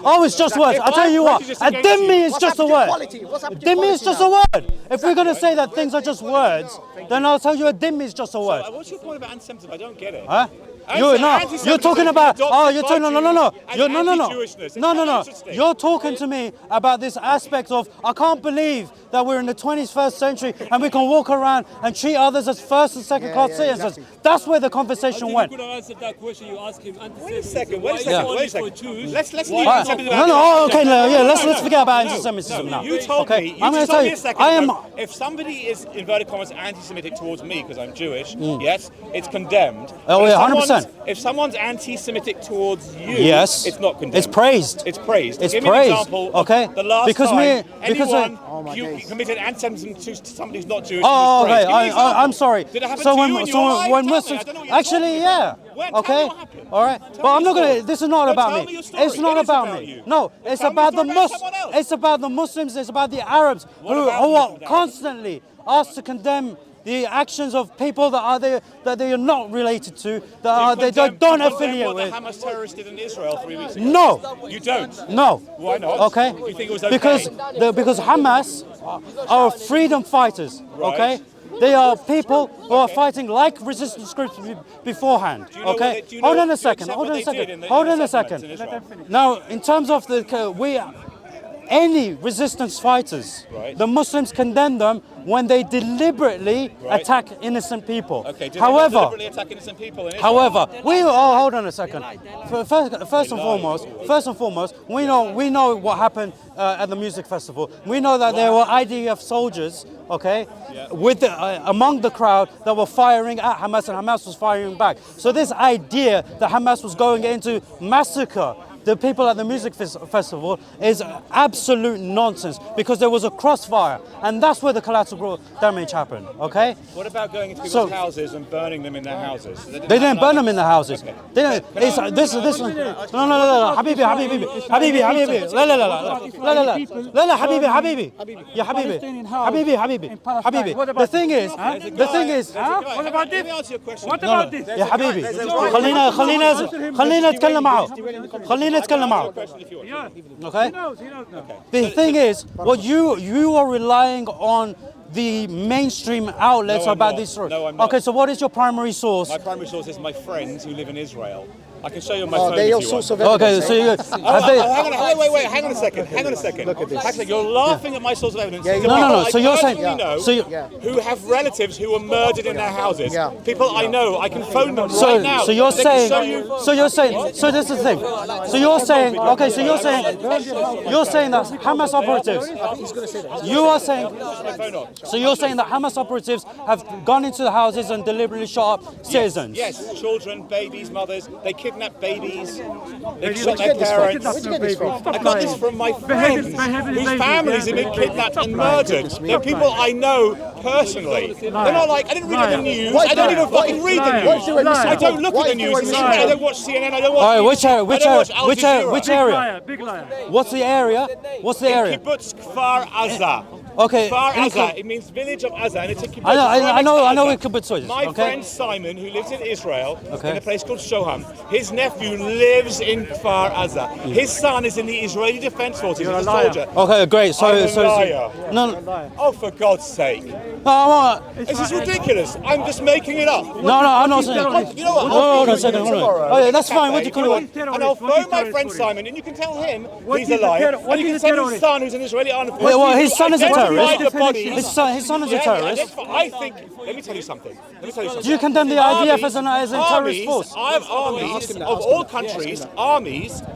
Oh, it's just words. I'll tell you what. A dhimmi is just a word. Dhimmi is just a word. If we're going to say that things are just words, then I'll tell you a dhimmi is just a word. What's your point about anti-Semitism? I don't get it. Huh? You're talking about. Oh, you're talking. No. You're talking to me about this aspect of I can't believe that we're in the 21st century and we can walk around and treat others as first and second class citizens. Exactly. That's where the conversation went. You could have answered that question. You asked him. Wait a second. Let's leave anti-Semitism. Okay, let's forget about anti-Semitism now. You told me. I'm going to tell you. If somebody is inverted commas anti-Semitic towards me because I'm Jewish, yes, it's condemned. Oh yeah, 100%. If someone's anti-Semitic towards you, yes, it's not condemned. It's praised. It's praised. It's Give praised. Me an example okay. Of the last because time anyone committed anti-Semitism to somebody who's not Jewish. Oh, okay. I'm sorry. Did it happen so to when, you in so your life? when Muslims actually, yeah. When? Okay. All right. But I'm not gonna. This is not about me. It's not about me. No, it's about the Muslims. It's about the Muslims. It's about the Arabs who are constantly asked to condemn the actions of people that they are not related to, they don't affiliate with. What the Hamas terrorists did in Israel 3 weeks ago? No. You don't? No. Why not? Okay. You think it was okay? Because Hamas are freedom fighters. Right. Okay. They are people who are fighting like resistance groups beforehand. Okay. Hold on a second. Now, in terms of any resistance fighters, the Muslims condemn them when they deliberately attack innocent people. Okay, however, deliberately attack innocent people in Israel? hold on a second. First and foremost, we know what happened at the music festival. We know that there were IDF soldiers, with among the crowd that were firing at Hamas, and Hamas was firing back. So this idea that Hamas was going into massacre the people at the music festival is absolute nonsense, because there was a crossfire, and that's where the collateral damage happened. Okay. What about going into people's houses and burning them in their houses? They didn't burn them in their houses. Okay. They didn't. This. No. Habibi. La, Habibi. Yeah, Habibi. The thing is. What about this? What about this? يا حبيبي خلينا نتكلم معه. Okay? The thing is, what you are relying on the mainstream outlets about this story. No, I'm not. Okay, so what is your primary source? My primary source is my friends who live in Israel. I can show you on my phone if you want. Okay, so you Wait, hang on a second. Look at this. Actually, you're laughing at my source of evidence. No. So you're saying who have relatives who were murdered in their houses. People I know, I can phone them right now. So you're saying. So this is the thing. So you're saying. Okay, so you're saying that Hamas operatives. You are saying. So you're saying that Hamas operatives have gone into the houses and deliberately shot up citizens. Yes, children, babies, mothers. They kidnap babies. They shot their parents. I got this from my friends whose families have been kidnapped and murdered. They're people I know personally. They're not like, I didn't read the news. I don't even fucking read the news. I don't look at the news. I don't watch CNN. I don't watch. All right, which area? Big liar. What's the area? Kibbutz Kfar Aza. Okay. Kfar Aza. It means village of Aza, and it's a kibbutz. I know where kibbutz is. My friend Simon, who lives in Israel, in a place called Shoham, his nephew lives in Kfar Aza. His son is in the Israeli Defense Forces. He's a soldier. Okay, great. So No. Oh, for God's sake! This is ridiculous. I'm just making it up. No, I'm not saying. You know what? Hold on a second. Oh, yeah, that's fine. What do you call it? And I'll phone my friend Simon, and you can tell him he's a liar. And you can tell his son, who's an Israeli army force. Well, his son is a terrorist. His son is a terrorist. I think. Let me tell you something. Do you condemn the IDF as a terrorist force? Armies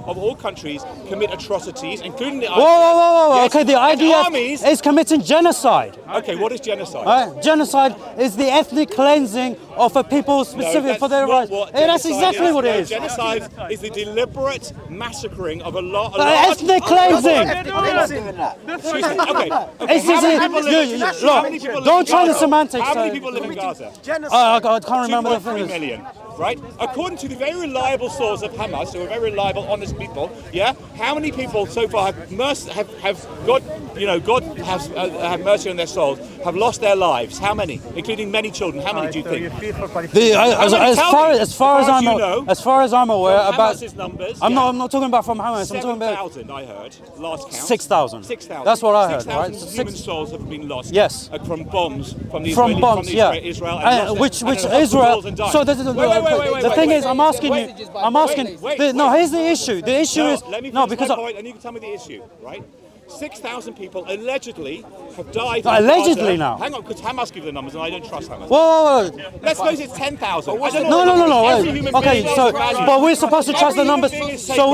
of all countries commit atrocities, including the IDF. Whoa. Yes. Okay, the IDF is committing genocide. Okay, what is genocide? Genocide is the ethnic cleansing of a people specific for their rights. That's exactly what it is. Genocide is the deliberate massacring of a lot. Ethnic cleansing. Look, don't try the semantics. How many people live in Gaza? I can't remember the 2.3 figures. million. Right? According to the very reliable source of Hamas, who are very reliable, honest people, how many people so far have got God have mercy on their souls, have lost their lives. How many? Including many children. How many do you think? As far as I'm aware, about Hamas's numbers. I'm not talking about from Hamas. I'm talking about 7,000. I heard last count. 6,000. 6,000. That's what I heard. 6,000 Right? human souls have been lost. Yes. From bombs from the From Israeli, bombs, from yeah. Israel. And Which and Israel. and died. So the thing wait. is, I'm asking you. I'm asking. No, here's the issue. The issue is let me no, finish because my point, and you can tell me the issue, right? 6,000 people allegedly have died. Allegedly now. Hang on, because Hamas give the numbers, and I don't trust Hamas. Whoa. Let's suppose it's 10,000. No. Every Wait. human Okay, being so is valued. but we're supposed to trust the Every human numbers. being is So sacred.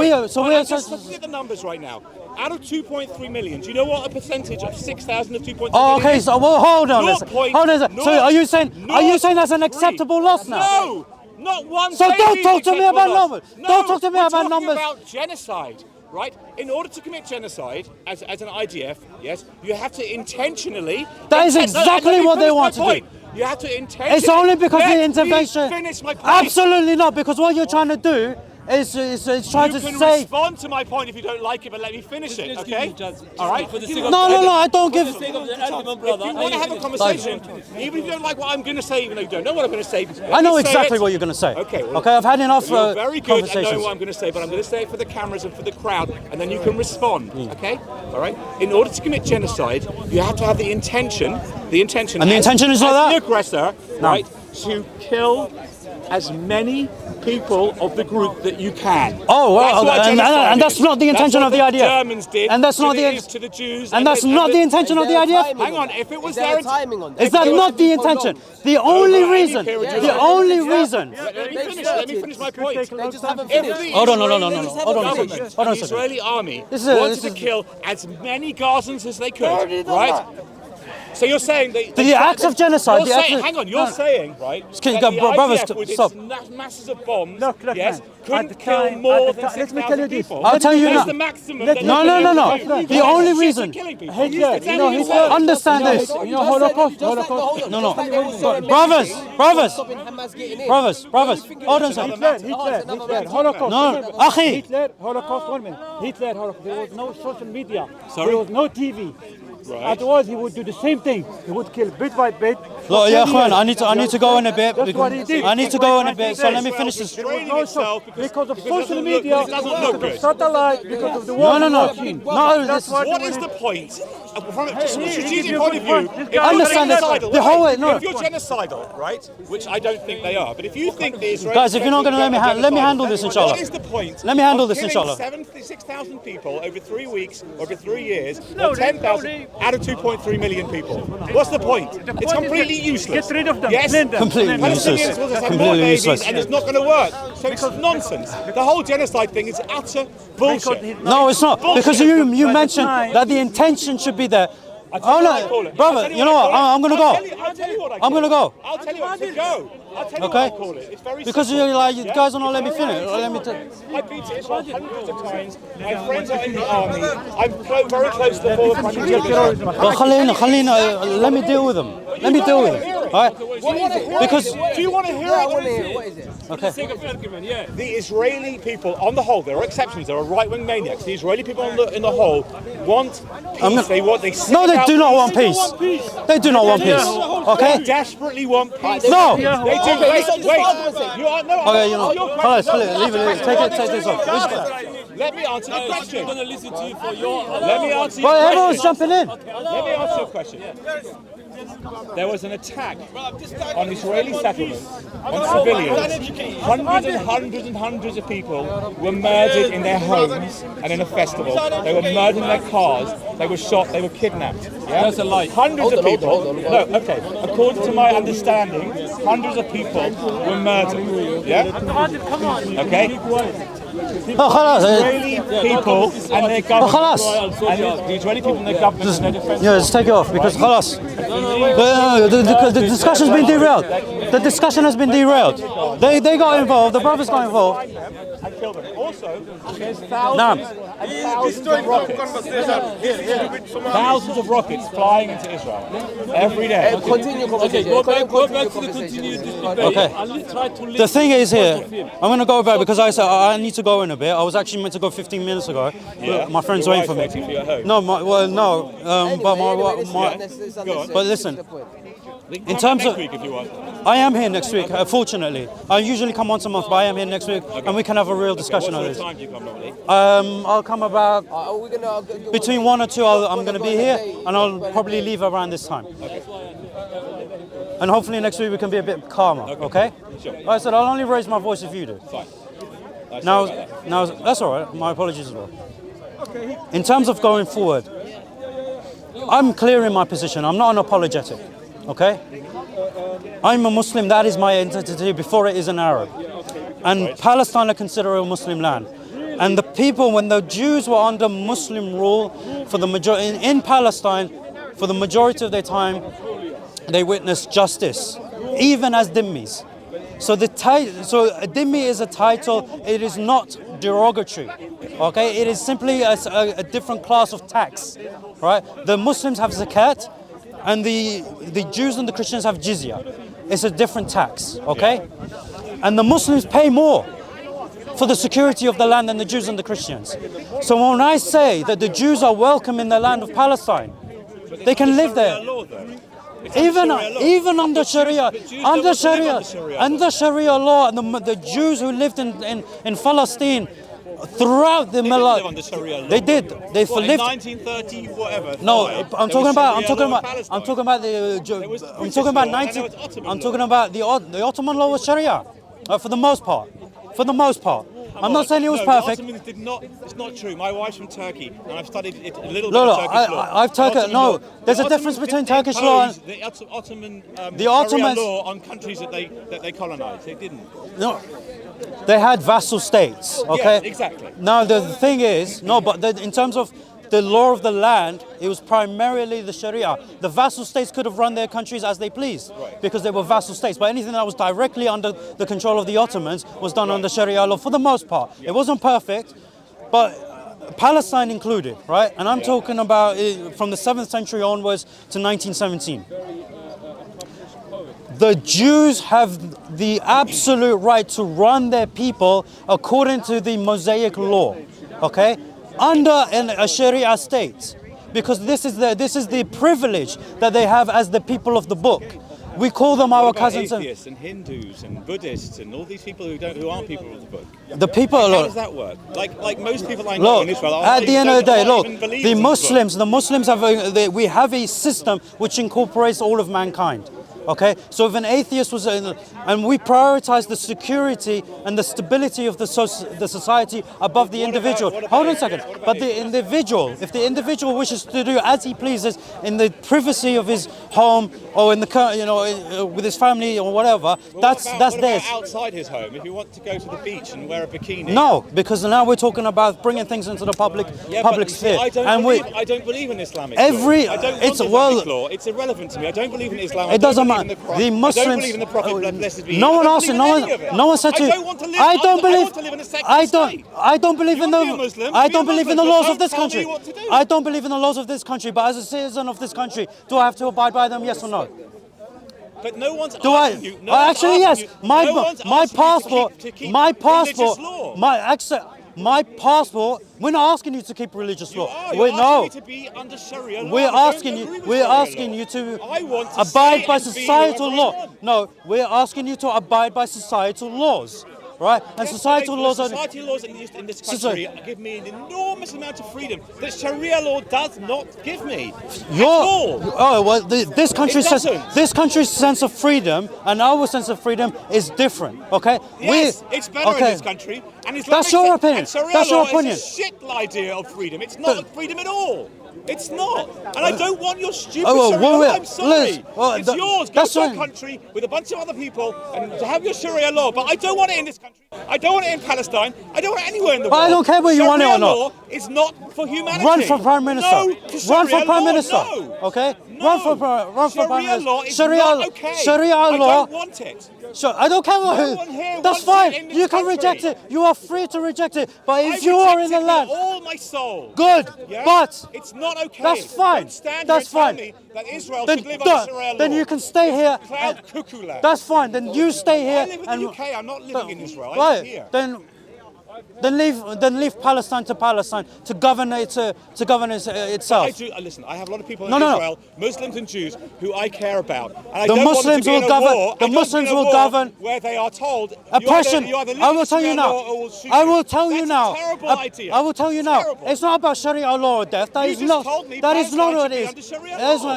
we're Just look at the numbers right now. Out of 2.3 million, do you know what a percentage of 6,000 of 2.3 million okay. is? So hold on. So 0.03. are you saying that's an acceptable loss now? No, not one. So don't baby talk to me acceptable about loss. numbers. No, Don't talk to me we're about talking numbers. About genocide, right? In order to commit genocide as an IDF, yes, you have to intentionally. That is exactly what they want to do. You have to intentionally. It's only because Let the me intervention. finish my point. Absolutely not, because what you're trying to do is trying You to can say. respond to my point if you don't like it, but let me finish it, okay? All right. No, I don't give. If you want to have a conversation, even if you don't like what I'm going to say, even though you don't know what I'm going to say, I know let me say exactly it. what you're going to say. Okay. Okay, I've had enough You're very good at knowing conversations. what I'm going to say, but I'm going to say it for the cameras and for the crowd, and then you can respond. Okay? All right. In order to commit genocide, you have to have the intention. And the intention is like that? The aggressor, right, to kill as many people of the group that you can. Oh, well, and that's not the intention of the IDF. Germans did. And that's not to the Jews. And that's not the intention of the IDF. Hang on, if it was Is there their a timing on that? Is that not the intention? The only reason. Let me finish my point. They just haven't If finished. the Hold on, no. Israeli Hold on a second. government Hold on a and the second. Israeli army This wanted is- to kill as many Gazans as they could, right? So you're saying that The acts of genocide. You're saying, hang on, you're saying, right? Can you that go, the brothers, IDF with stop. its masses of bombs, Look, yes, man. couldn't At the kill time- more at the than time- let me tell you 6,000 this. people. I'll tell you That's now. the maximum. Let that me- they No. could do. The You're only shit at reason- killing people. Hitler, It's you know, how Hitler- works. Understand this. You know, Holocaust. No. Brothers. Brothers. Stopping Hamas getting in. Brothers. Hold on a second. Hitler, Holocaust. No, Akhi. Hitler, Holocaust, 1 minute. Hitler, Holocaust. There was no social media. There was no TV. Right. Otherwise, he would do the same thing. He would kill bit by bit. Look, yeah, Juan, I need to go in a bit. That's what he did. I need to go in a bit. So let me finish this. Restraining No, itself because of it social doesn't media, look, it doesn't look because good. of satellite, because of the No. war No, machine. this is. What is the point? From a strategic point of view, if you're Understand this. genocidal, The whole way- no. if you're genocidal, right, which I don't think they are, but if you think the Israelis Guys, if you're not gonna let me let me handle this, inshallah. What is the point? Let me handle of this, killing inshallah. 6,000 people over 3 weeks, over 3 years, or 10,000 out of 2.3 million people? What's the point? It's completely useless. Get rid of them. Yes, Blend them. Completely useless. Palestinians will just have more Completely babies, useless. and it's not going to work. So it's nonsense. The whole genocide thing is utter bullshit. No, it's not. Because you mentioned that the intention should be there. Oh no, brother, you know what? I'm gonna go. I'll tell you what I I'm gonna go. I'll tell you what to go. I'll tell you Okay. what I call it. It's very Because simple. you're like, you guys are not letting me finish. Let me. I've been to Israel hundreds of times. My friends are in the army. I'm very close to the former Prime Minister. Well, Khalina, let me deal with them. Let me deal with them. All right? Because Do you want to hear I it? want to hear. What is it? okay. The Israeli people, on the whole, there are exceptions. There are right-wing maniacs. The Israeli people, in the whole, want peace. They want. They No, they do not want peace. They do not want peace. They Okay. desperately want peace. No. They do. Okay, Wait. listen, You are no. Okay, you know. your Khalas, question- leave it. Take this off. Let me answer the question. I'm going to listen to you for your. Let me answer your But question. everyone's jumping in. Let me answer your question. There was an attack on Israeli settlements, on civilians. Hundreds of people were murdered in their homes and in a festival. They were murdered in their cars. They were shot. They were kidnapped. Yeah? That's a lie. Hundreds of people. No, okay. According to my understanding, hundreds of people were murdered. Yeah. Okay. Oh, khalas. Israeli people and their government. خلاص. And the Israeli people and their government and their defense. Yeah, just take it off because khalas. The discussion's been derailed. The discussion has been derailed. They got involved. The brothers got involved. And killed them. Also, there's thousands of rockets. Thousands of rockets flying into Israel every day. Continue conversation. Go back to the continued debate. Okay. I'll try to The thing is here, I'm going to go back because I said I need to go in a bit. I was actually meant to go 15 minutes ago. Yeah. My friend's Your waiting for wife's me. waiting for you at home. No, but listen. In terms of, next week if you want. I am here next week. Fortunately, I usually come once a month, but I am here next week, and we can have a real discussion What on sort this. of time do you come normally? I'll come about Are we gonna between 1 or 2. I'm going to be here, and I'll probably leave around this time. And hopefully next week we can be a bit calmer. Okay? Sure. I said I'll only raise my voice if you do. Fine. Now, that's all right. My apologies as well. In terms of going forward, I'm clear in my position. I'm not unapologetic. Okay? I'm a Muslim. That is my identity before it is an Arab. And Palestine I consider a Muslim land. And the people, when the Jews were under Muslim rule for the majority in Palestine, for the majority of their time, they witnessed justice, even as dhimmis. So dhimmi is a title. It is not derogatory. Okay, it is simply a different class of tax. Right? The Muslims have zakat, and the Jews and the Christians have jizya. It's a different tax. Okay, and the Muslims pay more for the security of the land than the Jews and the Christians. So when I say that the Jews are welcome in the land of Palestine, they can live there. Even under Sharia law, and the Jews who lived in Palestine throughout the they did. They What, lived. in 1930 whatever. No, I'm talking about the Ottoman law was Sharia, for the most part. For the most part. I'm not saying it was perfect. The Ottomans did not. It's not true. My wife's from Turkey, and I've studied it a little No, bit no, of Turkish law. I've Turkish. No, there's a difference between Turkish law and the Ottoman the Ottomans Sharia law on countries that they colonized. They didn't. no. They had vassal states. Okay. Yes, exactly. Now the thing is, in terms of the law of the land, it was primarily the Sharia. The vassal states could have run their countries as they pleased because they were vassal states. But anything that was directly under the control of the Ottomans was done under Sharia law for the most part. It wasn't perfect, but Palestine included, right? And I'm talking about from the 7th century onwards to 1917. The Jews have the absolute right to run their people according to the Mosaic law, okay? Under a Sharia state, because this is the privilege that they have as the people of the book. We call them our cousins. Atheists and Hindus and Buddhists and all these people who aren't people of the book. The people. How does that work? Like most people I know in Israel. At the end of the day, the Muslims have we have a system which incorporates all of mankind. Okay, so if an atheist was, and we prioritize the security and the stability of the society above the individual. Hold on a second. But the individual, if the individual wishes to do as he pleases in the privacy of his home or in the, with his family or whatever, that's theirs. Outside his home, if you want to go to the beach and wear a bikini. No, because now we're talking about bringing things into the public sphere. I don't believe in Islamic law. It's law. It's irrelevant to me. I don't believe in Islam. It doesn't matter. The Muslims. I don't believe in the Prophet, blessed be he. No one asked. No one said to you. I don't want to live. I want to live in a secular state. I don't believe in the. I don't believe in the laws of this Tell me country. what to do. I don't believe in the laws of this country. But as a citizen of this country, do I have to abide by them? Yes or no? But no one's Do I? asking you. Actually, yes. My passport. My passport. We're not asking you to keep religious law. You're asking me to be under Sharia law. We're asking you to abide by societal law. No, we're asking you to abide by societal laws, right? And societal laws are. Societal laws in this country give me an enormous amount of freedom that Sharia law does not give me. This country's sense of freedom and our sense of freedom is different. Okay. Yes, it's better in this country. And that's your opinion. That's your opinion. It's a shit idea of freedom. It's not freedom at all. It's not. And I don't want your stupid Sharia law. I'm sorry. It's yours. Go to a country with a bunch of other people and to have your Sharia law. But I don't want it in this country. country. I don't want it in Palestine. I don't want it anywhere in the But world. I don't care whether you want it or Sharia not. law is not for humanity. Run for prime minister. No, to Run for Sharia prime law, minister. No. Okay. No. Run for prime Sharia minister. law is Sharia, not okay. Sharia I law. don't want it. Sure, I don't care what. No one here That's wants it in fine. this You can country. reject it. You are free to reject it. But if I you are in reject the it land, with all my soul. good. Yeah? But it's not okay. that's fine. Don't stand That's here fine. and tell me that Israel then, should live under Sharia law. then you can stay here. Cloud cuckoo land. That's fine. Then you stay here. I live in the UK. I'm not living in Israel. I live Right. here. Then leave Palestine to Palestine to govern itself. I do. Listen, I have a lot of people in No. Israel, Muslims and Jews, who I care about. And I The don't Muslims want them to be will in a govern- war. the I don't Muslims want will to be in a war govern- where they are told Oppression. You either live I will in tell you Sharia now. law or we'll shoot I you. will tell you That's now. a terrible idea. I will tell you now. Terrible. It's not about Sharia law or death. That You is just not. told me That is not Palestine what should it be is. under Sharia That's law.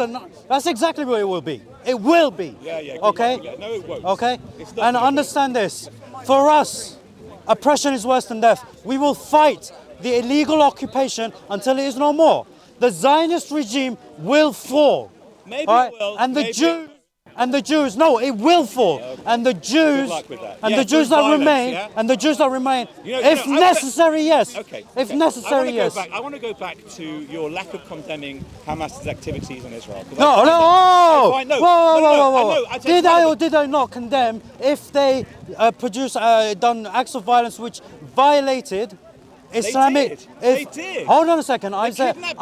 not- That's exactly what it will be. It will be. Yeah, good Okay. luck with that. No, it won't. Okay. It's not And gonna be. understand this. For us, oppression is worse than death. We will fight the illegal occupation until it is no more. The Zionist regime will fall. Maybe all right? it will. And the maybe Jews. And the Jews, no, it will fall. And the Jews, luck with that. and Yeah, the Jews through that violence, remain, yeah? and the Jews that remain, You know, if I wanna- necessary, yes. Okay. If okay. necessary, yes. I want to go back to your lack of condemning Hamas's activities in Israel. 'Cause No, I- no, I whoa, find- no, whoa, no, whoa, no, whoa, I whoa. know, I take Did I part or of did I not condemn if they done acts of violence which violated Islamic? did. They did. Hold on a second. I said kidnapped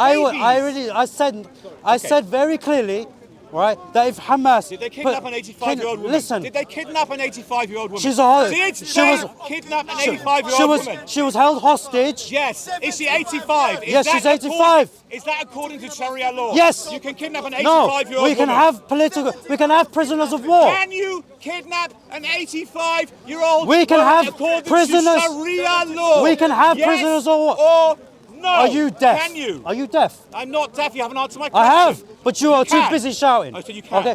I said very clearly, right, that if Hamas Did they kidnap an 85-year-old woman? Listen, Did they kidnap an 85-year-old woman? she's a Did she they was kidnap an she 85-year-old was woman? she was held hostage. Yes. Is she 85? Is Yes, that she's 85. Is that according to Sharia law? Yes. You can kidnap an No, 85-year-old we can woman. we can have prisoners of war. Can you kidnap an 85-year-old We can woman have according prisoners- to Sharia law? We can have Yes prisoners of war. or no? Are you deaf? Can you? Are you deaf? I'm not deaf. You haven't answered my I question. have, but you are too can. busy shouting. Oh, so you can. Okay,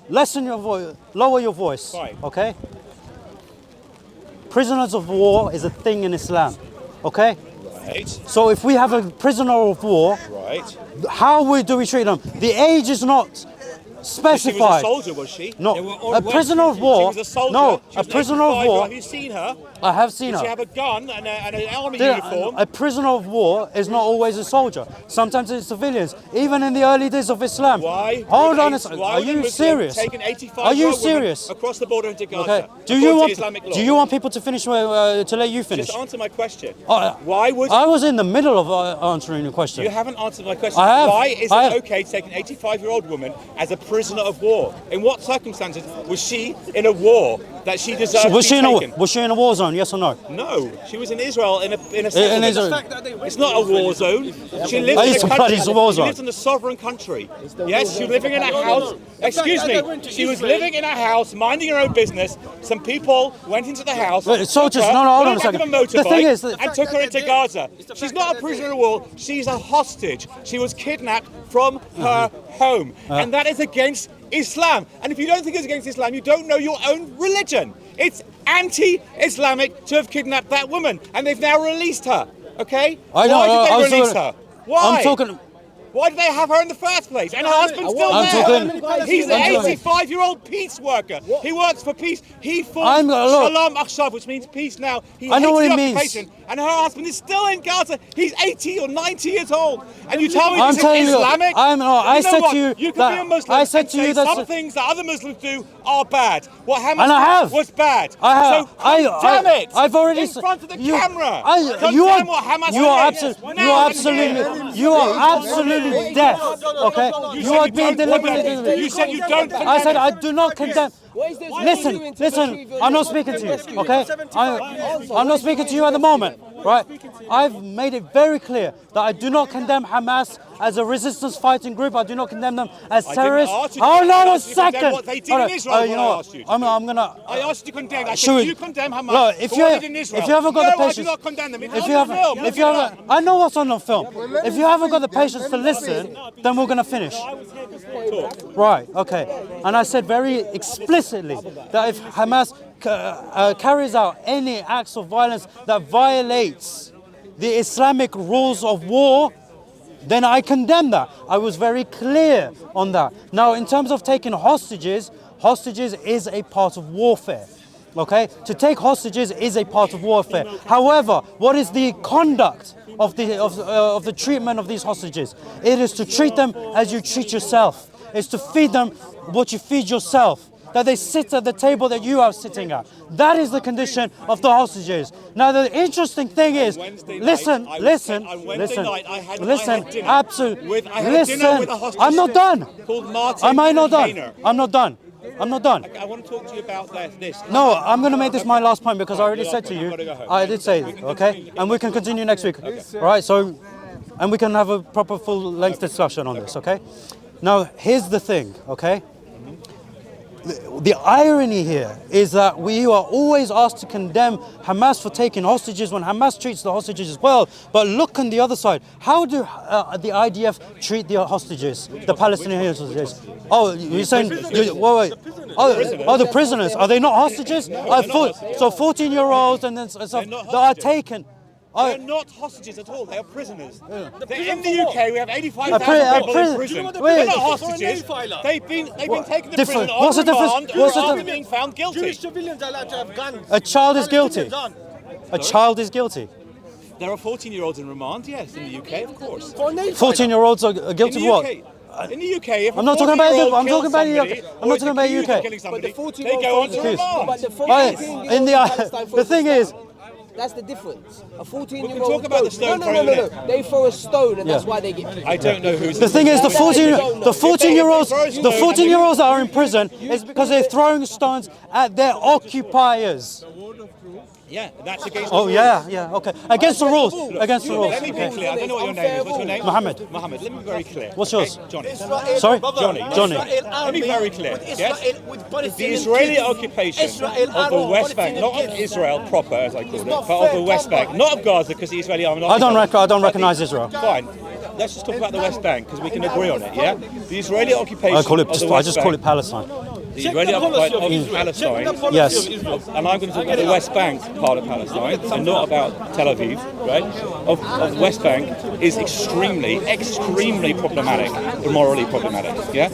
lessen your voice, lower your voice. Fine. Okay. Prisoners of war is a thing in Islam. Okay. Right. So if we have a prisoner of war, Right. how do we treat them? The age is not She was a specified. soldier, was she? No, They were all a prisoner of She war. was a soldier. No, She a was an prisoner of 85. war. Have you seen her? I have seen Did she her. have a gun and an army Dude, uniform? a prisoner of war is not always a soldier. Sometimes it's civilians. Even in the early days of Islam. Why? Hold would on a- a second. why Are would a you Muslim serious? Take an 85 Are you woman serious? across the border into Gaza? Okay. Do according you to want Islamic law? do you want people to finish to let you finish? Just answer my question. Oh, Why would I was in the middle of answering your question. you haven't answered my question? I have. Why is I it have. okay to take an 85-year-old woman as a prisoner of war? In what circumstances was she in a war that she deserved Was to she be in taken? was she in a war zone? Yes or no? No, she was in Israel in a settlement. Israel. It's not a war zone. She lived I in used a to country. bloody war She zone. lived in a sovereign country. Yes, she was living in a house. Excuse me. She was living in a house, minding her own business. Some people went into the house. Wait, soldiers, took her, no, hold put on her a back second. in a motorbike The thing is that- and took her into Gaza. She's not a prisoner of war. She's a hostage. She was kidnapped from her home, and that is against Islam. And if you don't think it's against Islam, you don't know your own religion. It's anti-Islamic to have kidnapped that woman, and they've now released her. Okay? I know, Why did I they was release talking- her? Why? I'm talking. Why did they have her in the first place? And her husband's still I'm there. talking- He's an I'm talking- 85-year-old peace worker. He works for peace. He fought I'm- look. Shalom Achshav, which means peace now. He I know hates what the it means. occupation. And her husband is still in Gaza. He's 80 or 90 years old. And you tell me I'm this is telling you, Islamic? I know said what? to you You can that- be a Muslim I said and to you say that's- some things that other Muslims do are bad. What Hamas And I did have. was bad. I have. So condemn it. I've already in said- front of the you- camera. you are Condemn what Hamas you are did. absolutely Now you are and here. absolutely you are absolutely deaf. Okay, you said are you being don't condemn deliberately. it. You said you don't condemn I said it. I do not condemn. What is this Listen, doing to listen. achieve your I'm not speaking to you. Okay, I'm not speaking to you at the moment. Right? I've made it very clear that I do not condemn Hamas as a resistance fighting group. I do not condemn them as I didn't terrorists. ask you to Oh condemn no, them. a You condemn second. what they did Hold in on. Israel You when know I what? asked you to. I'm gonna. I asked you to condemn. I Should said, we- do you condemn Hamas Look, if for you what they did in Israel? if you haven't got no, the I do patience, not condemn them. It's if on you the haven't, film. if Look you it haven't, up. I know what's on the film. If you haven't got the patience to listen, then we're gonna finish. Right, okay. And I said very explicitly that if Hamas carries out any acts of violence that violates the Islamic rules of war, then I condemn that. I was very clear on that. Now, in terms of taking hostages, hostages is a part of warfare. Okay, to take hostages is a part of warfare. However, what is the conduct of the treatment of these hostages? It is to treat them as you treat yourself. It's to feed them what you feed yourself. That they sit at the table that you are sitting at. That is the condition of the hostages. Now the interesting thing is, listen, absolutely, listen. I'm not done. Am I not done? I'm not done. I'm not done. I want to talk to you about this. No, I'm going to make this my last point because I already said to you. I did say it, okay? And we can continue next week. All right, so, and we can have a proper full-length discussion on this, okay? Now, here's the thing, okay? The irony here is that we are always asked to condemn Hamas for taking hostages when Hamas treats the hostages as well. But look on the other side. How do the IDF treat the hostages, the Palestinian hostages? Oh, you're saying, wait. Oh, the prisoners. Are they not hostages? I thought, so 14-year-olds and then stuff that are taken. They're not hostages at all. They are prisoners. In the UK, we have 85,000 people in prison. They're not hostages. They've been taken to prison on remand after being found guilty. Jewish civilians are allowed to have guns. A child is guilty. A child is guilty. There are 14-year-olds in remand, yes, in the UK, of course. 14-year-olds are guilty of what? In the UK, if I'm not talking about the I'm talking about the UK. I'm not talking about the UK. They go on to remand. The thing is, that's the difference. A 14-year-old. We can talk about the stone No. They throw a stone, and that's why they get killed. I don't know who's. The thing is, the 14-year-olds that are in prison is because they're throwing stones at their occupiers. Yeah, that's against. Oh yeah, okay. Against the rules. Against the rules. Let me be clear. I don't know what your name is. What's your name? Mohammed. Mohammed. Let me be very clear. What's yours? Johnny. Sorry? Johnny. Let me be very clear. Yes. The Israeli occupation of the West Bank, not of Israel proper, as I call it, but of the West Bank, not of Gaza, because the Israeli army. I don't recognize Israel. Fine. Let's just talk about the West Bank because we can agree on it. Yeah. The Israeli occupation. I call it. of the I West just Bank, call it Palestine. The Israeli occupation of Palestine. Yes. And I'm going to talk about the West Bank part of Palestine and not about Tel Aviv, right? Of the West Bank is extremely problematic, morally problematic. Yeah,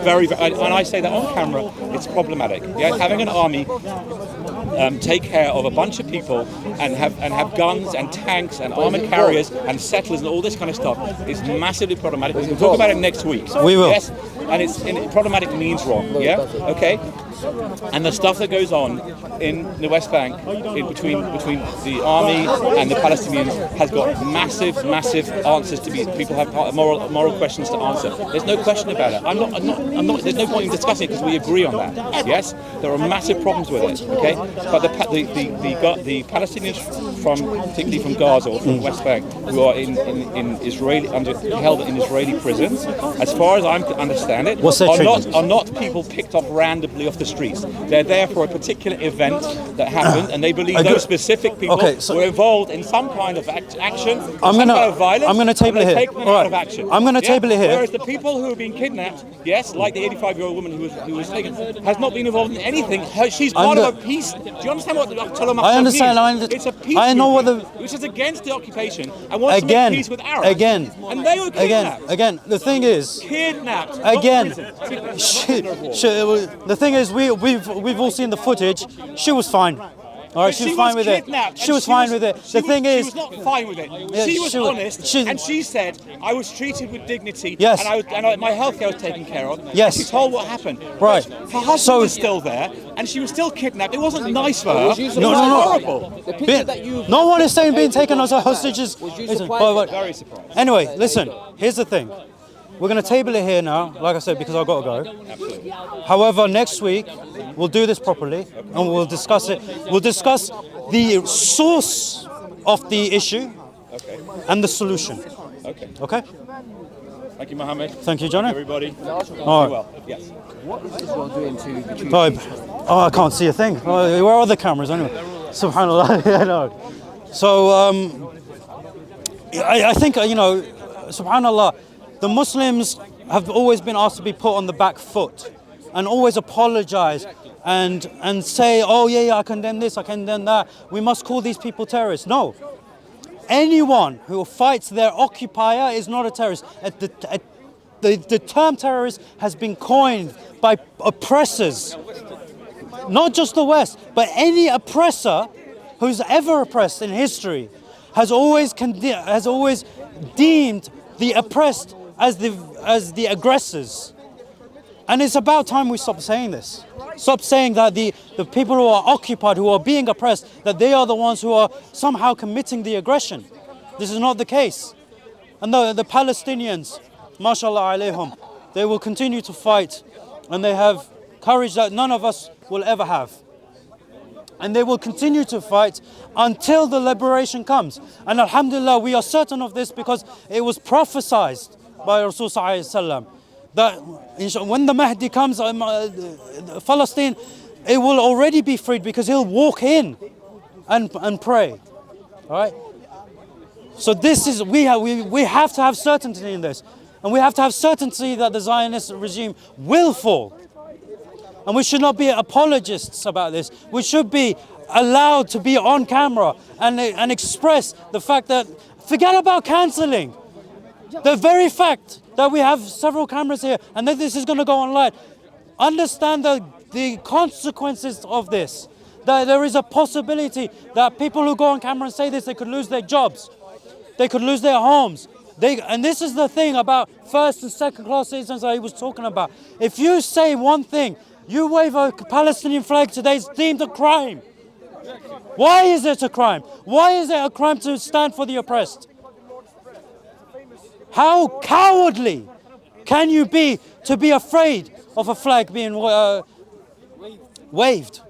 very, and I say that on camera. It's problematic. Yeah, having an army take care of a bunch of people and have guns and tanks and armored carriers and settlers and all this kind of stuff is massively problematic. We can talk about it next week. We will. Yes, and problematic means wrong. Yeah, okay. And the stuff that goes on in the West Bank, between the army and the Palestinians, has got massive answers to be. People have moral questions to answer. There's no question about it. I'm not. There's no point in discussing it because we agree on that. Yes, there are massive problems with it. Okay, but the Palestinians particularly from Gaza or from the West Bank, who are in Israeli held in Israeli prisons, as far as I understand it, are not people picked up randomly off the streets. They're there for a particular event that happened, and they believe those specific people were involved in some kind of action, some kind of violence. I'm going to table it here. All right. I'm going to table it here. Whereas the people who have been kidnapped, yes, like the 85-year-old woman who was taken, has not been involved in anything. She's part of a peace. Do you understand what Tolomach I understand. means? It's a peace I know movement, which is against the occupation and wants to make peace with Arabs. And they were kidnapped. Again. The thing is, kidnapped. Again, the thing is, we've all seen the footage. She was fine. All right, she was fine with it. She was fine with it. The thing is, she was not fine with it. She was honest, and she said, "I was treated with dignity, yes, and my healthcare was taken care of." Yes, and she told what happened. Right. Her husband was still there, and she was still kidnapped. It wasn't nice for her. No. Horrible. No one is saying being taken as hostages. Very surprised. Anyway, listen. Here's the thing. We're going to table it here now, like I said, because I've got to go. Absolutely. However, next week, we'll do this properly and we'll discuss it. We'll discuss the source of the issue and the solution. Okay? Thank you, Mohammed. Thank you, Johnny. Everybody. All right. Well, yes. What is Israel doing to the Jewish people? Oh, I can't see a thing. Where are the cameras anyway? Subhanallah. I know. So, I think, subhanallah, the Muslims have always been asked to be put on the back foot and always apologize and say, oh yeah, I condemn this, I condemn that. We must call these people terrorists. No. Anyone who fights their occupier is not a terrorist. The term terrorist has been coined by oppressors not just the West, but any oppressor who's ever oppressed in history has always deemed the oppressed as the aggressors. And it's about time we stop saying this. Stop saying that the people who are occupied, who are being oppressed, that they are the ones who are somehow committing the aggression. This is not the case. And the Palestinians, mashallah alayhum, they will continue to fight, and they have courage that none of us will ever have. And they will continue to fight until the liberation comes. And alhamdulillah, we are certain of this because it was prophesied by Rasul sallallahu alaihi wasallam that when the Mahdi comes, Palestine, it will already be freed because he'll walk in and pray. All right. So this is we have to have certainty in this, and we have to have certainty that the Zionist regime will fall. And we should not be apologists about this. We should be allowed to be on camera and express the fact that, forget about cancelling. The very fact that we have several cameras here and that this is going to go online, understand the consequences of this. That there is a possibility that people who go on camera and say this, they could lose their jobs. They could lose their homes. And this is the thing about first and second class citizens that he was talking about. If you say one thing, you wave a Palestinian flag today, it's deemed a crime. Why is it a crime? Why is it a crime to stand for the oppressed? How cowardly can you be to be afraid of a flag being waved?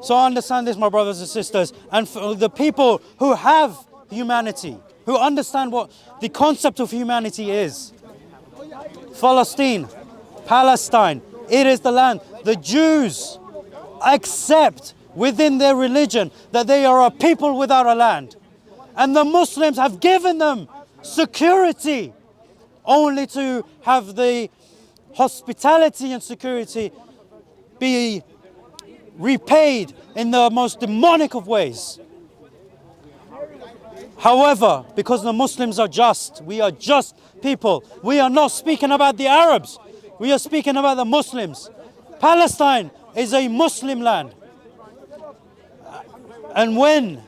So I understand this, my brothers and sisters, and for the people who have humanity, who understand what the concept of humanity is. Palestine, it is the land. The Jews accept within their religion that they are a people without a land. And the Muslims have given them security only to have the hospitality and security be repaid in the most demonic of ways. However, because the Muslims are just, we are just people. We are not speaking about the Arabs. We are speaking about the Muslims. Palestine is a Muslim land. And when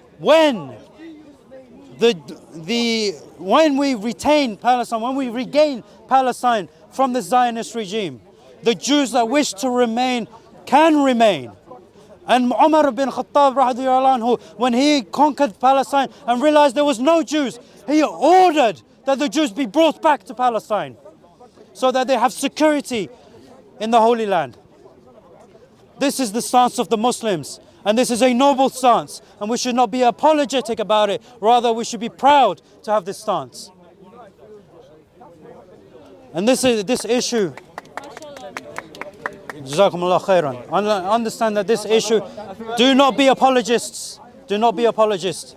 we retain Palestine, when we regain Palestine from the Zionist regime, the Jews that wish to remain can remain. And Umar bin Khattab radiallahu anhu, when he conquered Palestine and realized there was no Jews, he ordered that the Jews be brought back to Palestine so that they have security in the Holy Land. This is the stance of the Muslims, and this is a noble stance, and we should not be apologetic about it. Rather, we should be proud to have this stance. And this issue, Jazakumullah khairan. Understand that this issue, do not be apologists. Do not be apologists.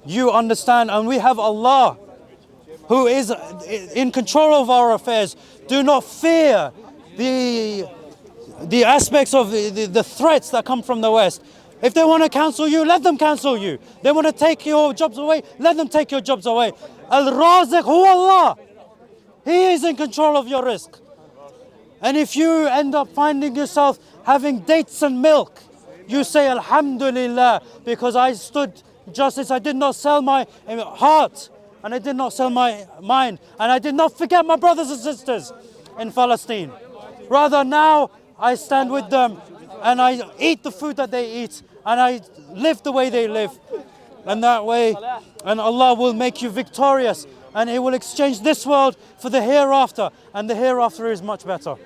You understand, and we have Allah who is in control of our affairs. Do not fear the aspects of the threats that come from the West. If they want to cancel you, let them cancel you. They want to take your jobs away, let them take your jobs away. Al-Raziq huwa Allah. He is in control of your risk. And if you end up finding yourself having dates and milk, you say Alhamdulillah, because I stood justice. I did not sell my heart, and I did not sell my mind, and I did not forget my brothers and sisters in Palestine. Rather, now I stand with them and I eat the food that they eat, and I live the way they live. And that way, and Allah will make you victorious, and He will exchange this world for the hereafter, and the hereafter is much better.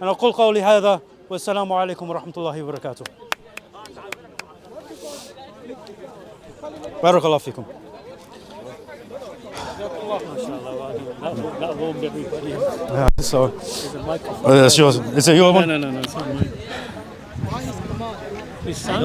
And أقول قولي هذا والسلام عليكم ورحمة الله وبركاته. بارك الله فيكم. That warmed everybody. Yeah, so that's yours. Is it your one? No, it's not mine. His son?